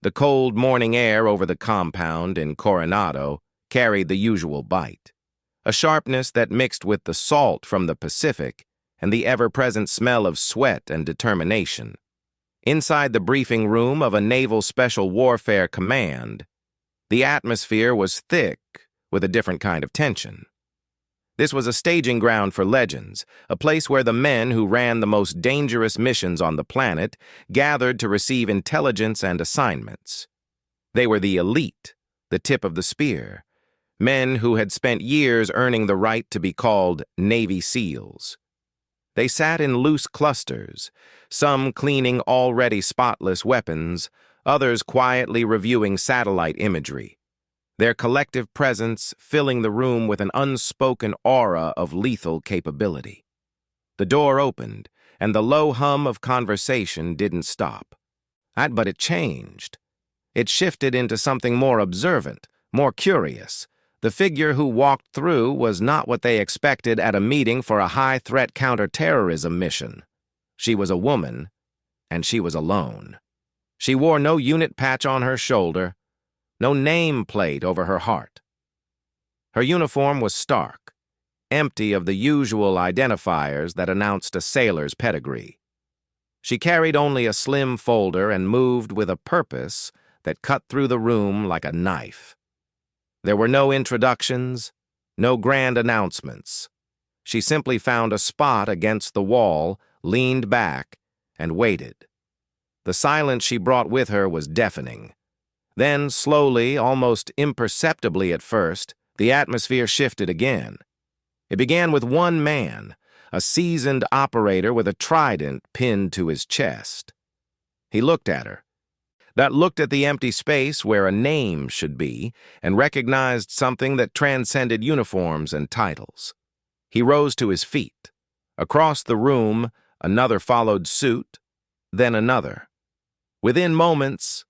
The cold morning air over the compound in Coronado carried the usual bite, a sharpness that mixed with the salt from the Pacific and the ever-present smell of sweat and determination. Inside the briefing room of a Naval Special Warfare Command, the atmosphere was thick with a different kind of tension. This was a staging ground for legends, a place where the men who ran the most dangerous missions on the planet gathered to receive intelligence and assignments. They were the elite, the tip of the spear, men who had spent years earning the right to be called Navy SEALs. They sat in loose clusters, some cleaning already spotless weapons, others quietly reviewing satellite imagery, their collective presence filling the room with an unspoken aura of lethal capability. The door opened, and the low hum of conversation didn't stop. But it changed. It shifted into something more observant, more curious. The figure who walked through was not what they expected at a meeting for a high-threat counterterrorism mission. She was a woman, and she was alone. She wore no unit patch on her shoulder, no nameplate over her heart. Her uniform was stark, empty of the usual identifiers that announced a sailor's pedigree. She carried only a slim folder and moved with a purpose that cut through the room like a knife. There were no introductions, no grand announcements. She simply found a spot against the wall, leaned back, and waited. The silence she brought with her was deafening. Then, slowly, almost imperceptibly at first, the atmosphere shifted again. It began with one man, a seasoned operator with a trident pinned to his chest. He looked at her, looked at the empty space where a name should be, and recognized something that transcended uniforms and titles. He rose to his feet. Across the room, another followed suit, then another. Within moments,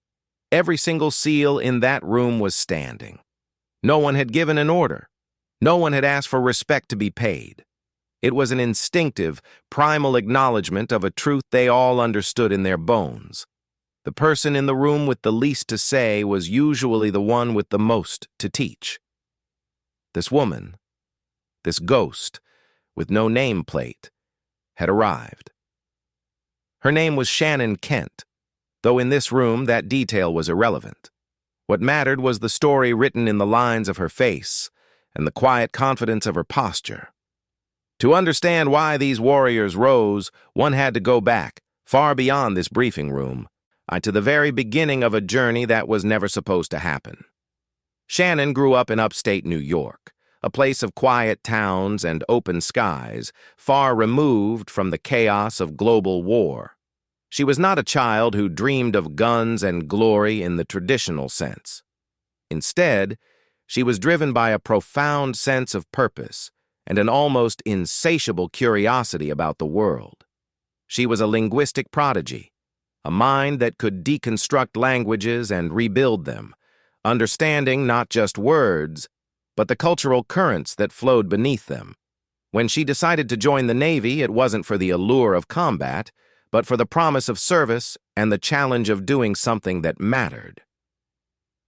every single SEAL in that room was standing. No one had given an order. No one had asked for respect to be paid. It was an instinctive, primal acknowledgement of a truth they all understood in their bones. The person in the room with the least to say was usually the one with the most to teach. This woman, this ghost, with no nameplate, had arrived. Her name was Shannon Kent, though in this room that detail was irrelevant. What mattered was the story written in the lines of her face and the quiet confidence of her posture. To understand why these warriors rose, one had to go back, far beyond this briefing room, to the very beginning of a journey that was never supposed to happen. Shannon grew up in upstate New York, a place of quiet towns and open skies, far removed from the chaos of global war. She was not a child who dreamed of guns and glory in the traditional sense. Instead, she was driven by a profound sense of purpose and an almost insatiable curiosity about the world. She was a linguistic prodigy, a mind that could deconstruct languages and rebuild them, understanding not just words, but the cultural currents that flowed beneath them. When she decided to join the Navy, it wasn't for the allure of combat, but for the promise of service and the challenge of doing something that mattered.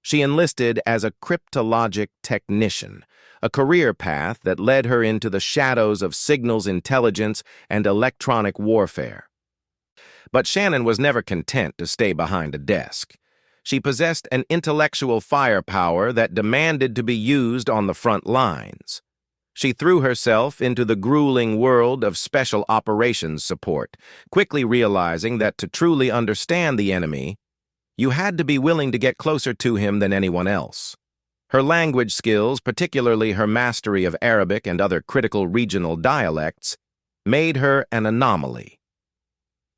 She enlisted as a cryptologic technician, a career path that led her into the shadows of signals intelligence and electronic warfare. But Shannon was never content to stay behind a desk. She possessed an intellectual firepower that demanded to be used on the front lines. She threw herself into the grueling world of special operations support, quickly realizing that to truly understand the enemy, you had to be willing to get closer to him than anyone else. Her language skills, particularly her mastery of Arabic and other critical regional dialects, made her an anomaly.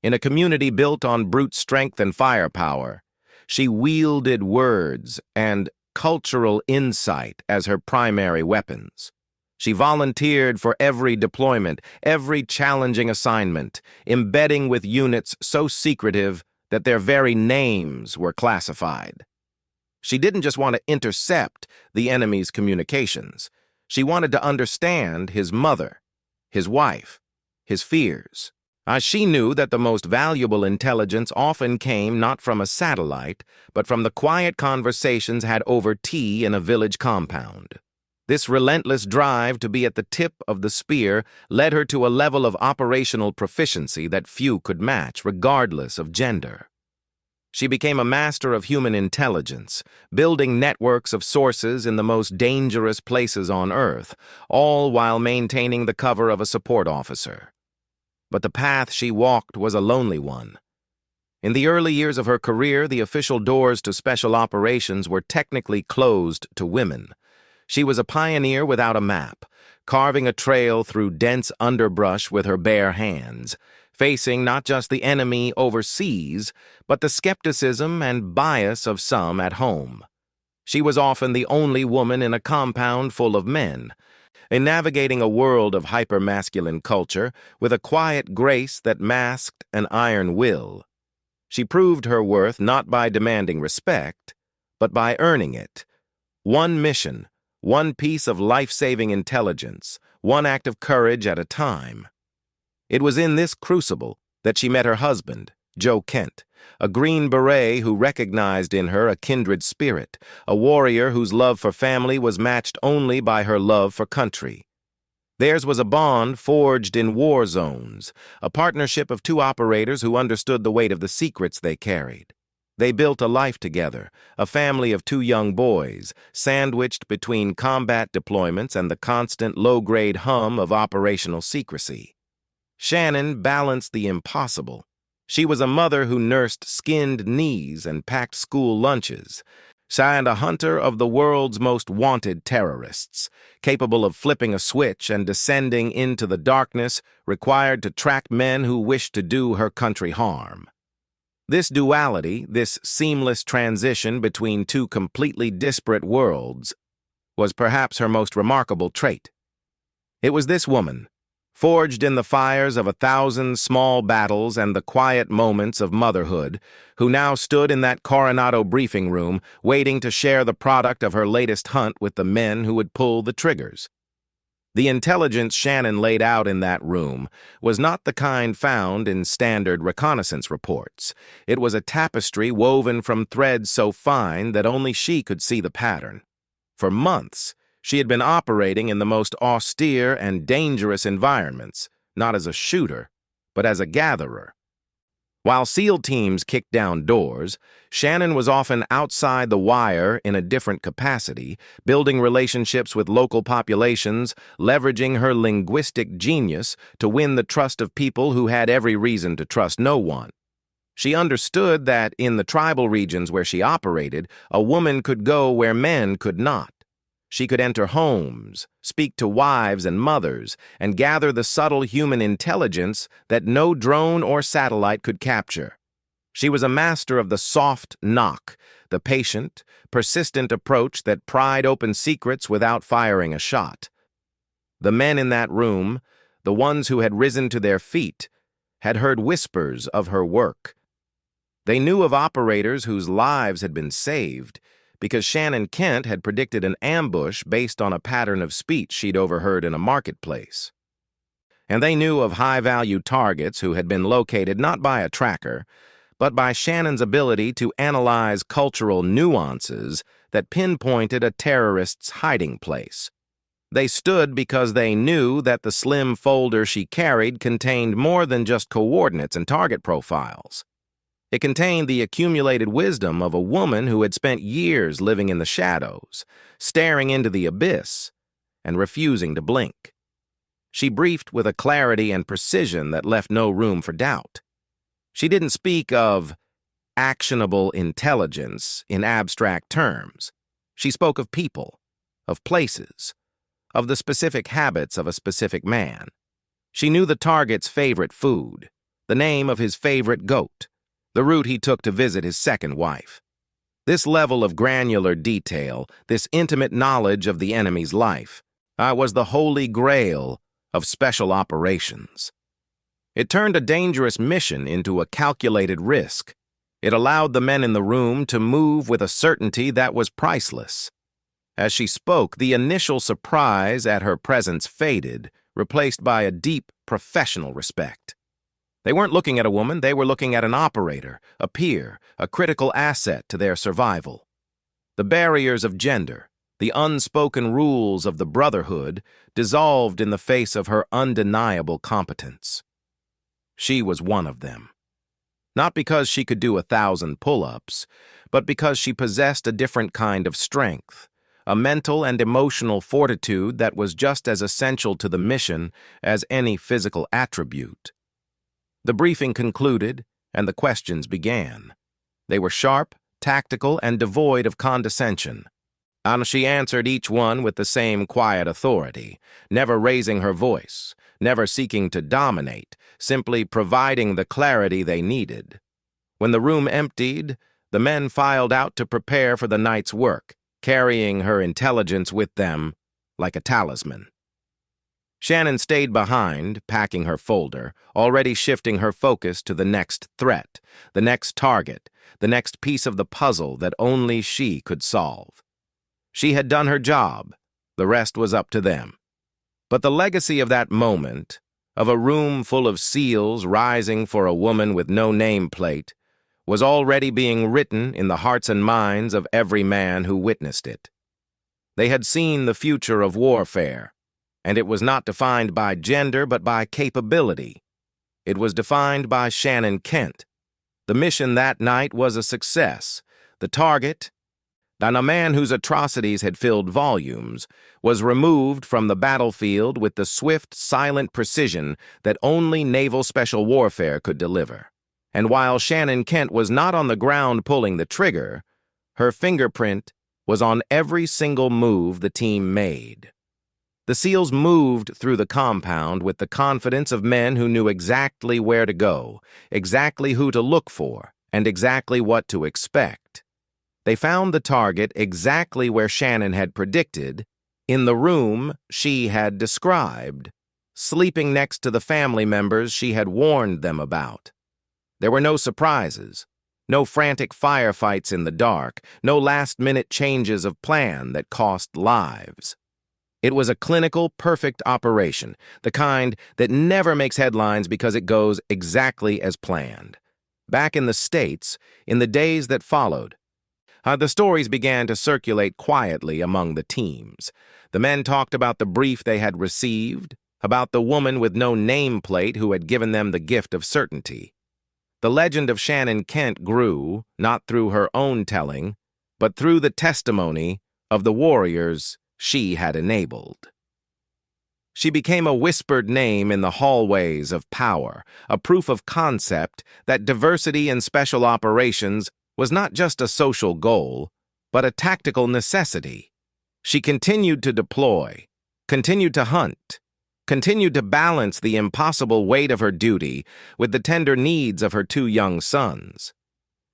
In a community built on brute strength and firepower, she wielded words and cultural insight as her primary weapons. She volunteered for every deployment, every challenging assignment, embedding with units so secretive that their very names were classified. She didn't just want to intercept the enemy's communications. She wanted to understand his mother, his wife, his fears. She knew that the most valuable intelligence often came not from a satellite, but from the quiet conversations had over tea in a village compound. This relentless drive to be at the tip of the spear led her to a level of operational proficiency that few could match, regardless of gender. She became a master of human intelligence, building networks of sources in the most dangerous places on Earth, all while maintaining the cover of a support officer. But the path she walked was a lonely one. In the early years of her career, the official doors to special operations were technically closed to women. She was a pioneer without a map, carving a trail through dense underbrush with her bare hands, facing not just the enemy overseas, but the skepticism and bias of some at home. She was often the only woman in a compound full of men, in navigating a world of hyper-masculine culture with a quiet grace that masked an iron will. She proved her worth not by demanding respect, but by earning it. One mission, one piece of life-saving intelligence, one act of courage at a time. It was in this crucible that she met her husband, Joe Kent, a Green Beret who recognized in her a kindred spirit, a warrior whose love for family was matched only by her love for country. Theirs was a bond forged in war zones, a partnership of two operators who understood the weight of the secrets they carried. They built a life together, a family of two young boys, sandwiched between combat deployments and the constant low-grade hum of operational secrecy. Shannon balanced the impossible. She was a mother who nursed skinned knees and packed school lunches, and a hunter of the world's most wanted terrorists, capable of flipping a switch and descending into the darkness required to track men who wished to do her country harm. This duality, this seamless transition between two completely disparate worlds, was perhaps her most remarkable trait. It was this woman, forged in the fires of 1,000 small battles and the quiet moments of motherhood, who now stood in that Coronado briefing room, waiting to share the product of her latest hunt with the men who would pull the triggers. The intelligence Shannon laid out in that room was not the kind found in standard reconnaissance reports. It was a tapestry woven from threads so fine that only she could see the pattern. For months, she had been operating in the most austere and dangerous environments, not as a shooter, but as a gatherer. While SEAL teams kicked down doors, Shannon was often outside the wire in a different capacity, building relationships with local populations, leveraging her linguistic genius to win the trust of people who had every reason to trust no one. She understood that in the tribal regions where she operated, a woman could go where men could not. She could enter homes, speak to wives and mothers, and gather the subtle human intelligence that no drone or satellite could capture. She was a master of the soft knock, the patient, persistent approach that pried open secrets without firing a shot. The men in that room, the ones who had risen to their feet, had heard whispers of her work. They knew of operators whose lives had been saved, because Shannon Kent had predicted an ambush based on a pattern of speech she'd overheard in a marketplace. And they knew of high-value targets who had been located not by a tracker, but by Shannon's ability to analyze cultural nuances that pinpointed a terrorist's hiding place. They stood because they knew that the slim folder she carried contained more than just coordinates and target profiles. It contained the accumulated wisdom of a woman who had spent years living in the shadows, staring into the abyss, and refusing to blink. She briefed with a clarity and precision that left no room for doubt. She didn't speak of actionable intelligence in abstract terms. She spoke of people, of places, of the specific habits of a specific man. She knew the target's favorite food, the name of his favorite goat, the route he took to visit his second wife. This level of granular detail, this intimate knowledge of the enemy's life, was the holy grail of special operations. It turned a dangerous mission into a calculated risk. It allowed the men in the room to move with a certainty that was priceless. As she spoke, the initial surprise at her presence faded, replaced by a deep professional respect. They weren't looking at a woman, they were looking at an operator, a peer, a critical asset to their survival. The barriers of gender, the unspoken rules of the brotherhood, dissolved in the face of her undeniable competence. She was one of them. Not because she could do 1,000 pull-ups, but because she possessed a different kind of strength, a mental and emotional fortitude that was just as essential to the mission as any physical attribute. The briefing concluded, and the questions began. They were sharp, tactical, and devoid of condescension. And she answered each one with the same quiet authority, never raising her voice, never seeking to dominate, simply providing the clarity they needed. When the room emptied, the men filed out to prepare for the night's work, carrying her intelligence with them like a talisman. Shannon stayed behind, packing her folder, already shifting her focus to the next threat, the next target, the next piece of the puzzle that only she could solve. She had done her job. The rest was up to them. But the legacy of that moment, of a room full of seals rising for a woman with no nameplate, was already being written in the hearts and minds of every man who witnessed it. They had seen the future of warfare, and it was not defined by gender but by capability. It was defined by Shannon Kent. The mission that night was a success. The target, and a man whose atrocities had filled volumes, was removed from the battlefield with the swift, silent precision that only naval special warfare could deliver. And while Shannon Kent was not on the ground pulling the trigger, her fingerprint was on every single move the team made. The SEALs moved through the compound with the confidence of men who knew exactly where to go, exactly who to look for, and exactly what to expect. They found the target exactly where Shannon had predicted, in the room she had described, sleeping next to the family members she had warned them about. There were no surprises, no frantic firefights in the dark, no last-minute changes of plan that cost lives. It was a clinical, perfect operation, the kind that never makes headlines because it goes exactly as planned. Back in the States, in the days that followed, the stories began to circulate quietly among the teams. The men talked about the brief they had received, about the woman with no nameplate who had given them the gift of certainty. The legend of Shannon Kent grew, not through her own telling, but through the testimony of the warriors she had enabled. She became a whispered name in the hallways of power, a proof of concept that diversity in special operations was not just a social goal, but a tactical necessity. She continued to deploy, continued to hunt, continued to balance the impossible weight of her duty with the tender needs of her 2 young sons.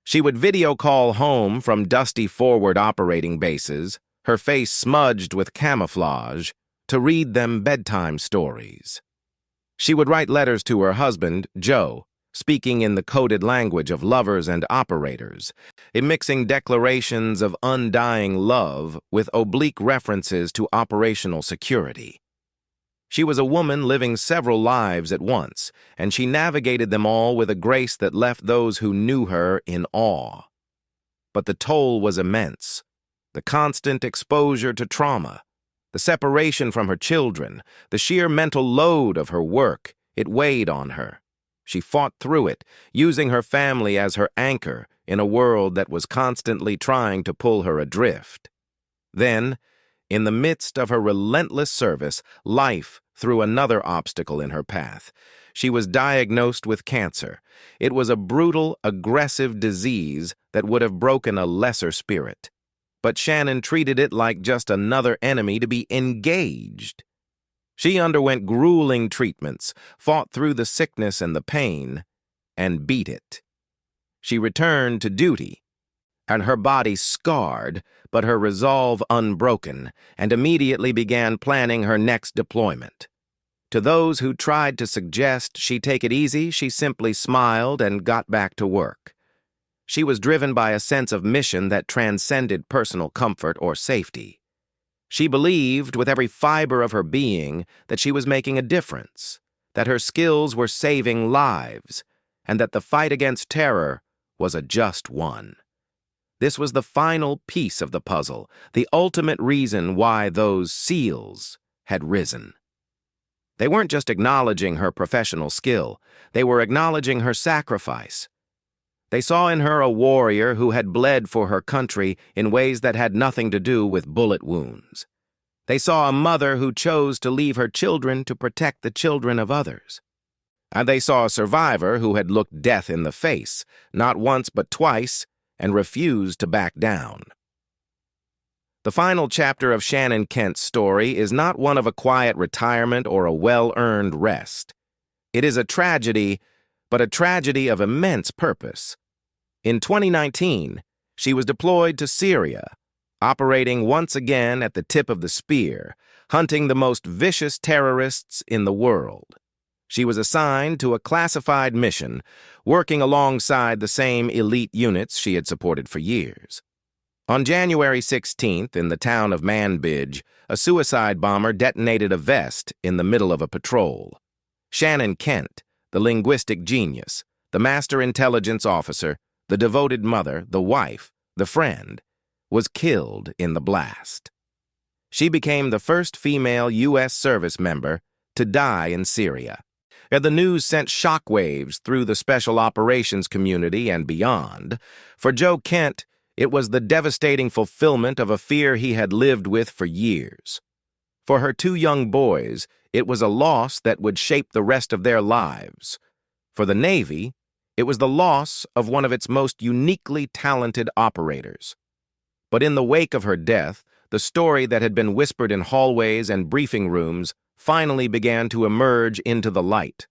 She would video call home from dusty forward operating bases, her face smudged with camouflage, to read them bedtime stories. She would write letters to her husband, Joe, speaking in the coded language of lovers and operators, mixing declarations of undying love with oblique references to operational security. She was a woman living several lives at once, and she navigated them all with a grace that left those who knew her in awe. But the toll was immense. The constant exposure to trauma, the separation from her children, the sheer mental load of her work, it weighed on her. She fought through it, using her family as her anchor in a world that was constantly trying to pull her adrift. Then, in the midst of her relentless service, life threw another obstacle in her path. She was diagnosed with cancer. It was a brutal, aggressive disease that would have broken a lesser spirit. But Shannon treated it like just another enemy to be engaged. She underwent grueling treatments, fought through the sickness and the pain, and beat it. She returned to duty, and her body scarred, but her resolve unbroken, and immediately began planning her next deployment. To those who tried to suggest she take it easy, she simply smiled and got back to work. She was driven by a sense of mission that transcended personal comfort or safety. She believed with every fiber of her being that she was making a difference, that her skills were saving lives, and that the fight against terror was a just one. This was the final piece of the puzzle, the ultimate reason why those seals had risen. They weren't just acknowledging her professional skill, they were acknowledging her sacrifice. They saw in her a warrior who had bled for her country in ways that had nothing to do with bullet wounds. They saw a mother who chose to leave her children to protect the children of others. And they saw a survivor who had looked death in the face, not once but twice, and refused to back down. The final chapter of Shannon Kent's story is not one of a quiet retirement or a well-earned rest. It is a tragedy, but a tragedy of immense purpose. In 2019, she was deployed to Syria, operating once again at the tip of the spear, hunting the most vicious terrorists in the world. She was assigned to a classified mission, working alongside the same elite units she had supported for years. On January 16th, in the town of Manbij, a suicide bomber detonated a vest in the middle of a patrol. Shannon Kent, the linguistic genius, the master intelligence officer, the devoted mother, the wife, the friend, was killed in the blast. She became the first female U.S. service member to die in Syria. And the news sent shockwaves through the special operations community and beyond. For Joe Kent, it was the devastating fulfillment of a fear he had lived with for years. For her two young boys, it was a loss that would shape the rest of their lives. For the Navy, it was the loss of one of its most uniquely talented operators. But in the wake of her death, the story that had been whispered in hallways and briefing rooms finally began to emerge into the light.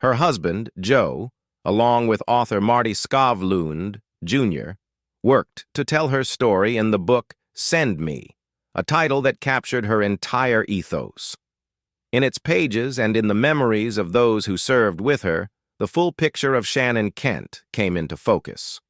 Her husband, Joe, along with author Marty Skavlund, Jr., worked to tell her story in the book Send Me, a title that captured her entire ethos. In its pages and in the memories of those who served with her, the full picture of Shannon Kent came into focus.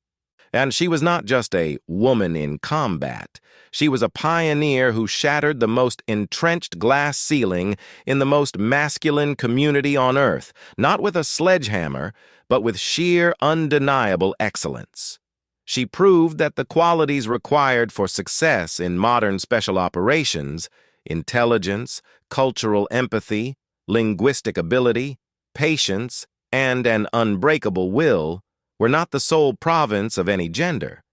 And she was not just a woman in combat. She was a pioneer who shattered the most entrenched glass ceiling in the most masculine community on Earth, not with a sledgehammer, but with sheer, undeniable excellence. She proved that the qualities required for success in modern special operations, intelligence, cultural empathy, linguistic ability, patience, and an unbreakable will, were not the sole province of any gender.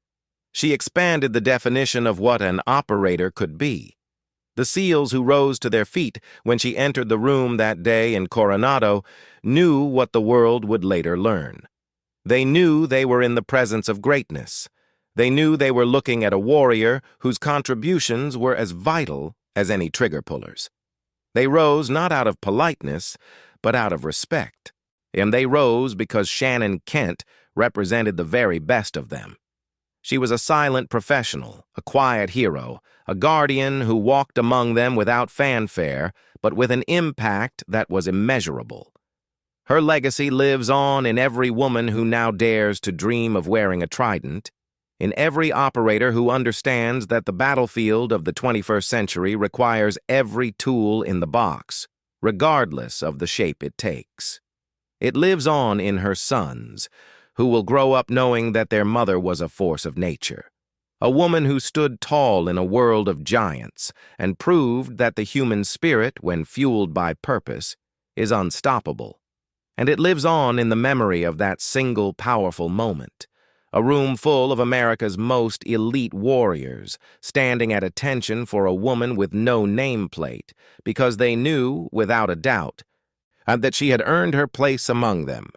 She expanded the definition of what an operator could be. The SEALs who rose to their feet when she entered the room that day in Coronado knew what the world would later learn. They knew they were in the presence of greatness. They knew they were looking at a warrior whose contributions were as vital as any trigger pullers. They rose not out of politeness, but out of respect. And they rose because Shannon Kent represented the very best of them. She was a silent professional, a quiet hero, a guardian who walked among them without fanfare, but with an impact that was immeasurable. Her legacy lives on in every woman who now dares to dream of wearing a trident, in every operator who understands that the battlefield of the 21st century requires every tool in the box, regardless of the shape it takes. It lives on in her sons, who will grow up knowing that their mother was a force of nature, a woman who stood tall in a world of giants and proved that the human spirit, when fueled by purpose, is unstoppable. And it lives on in the memory of that single powerful moment, a room full of America's most elite warriors, standing at attention for a woman with no nameplate, because they knew, without a doubt, that she had earned her place among them,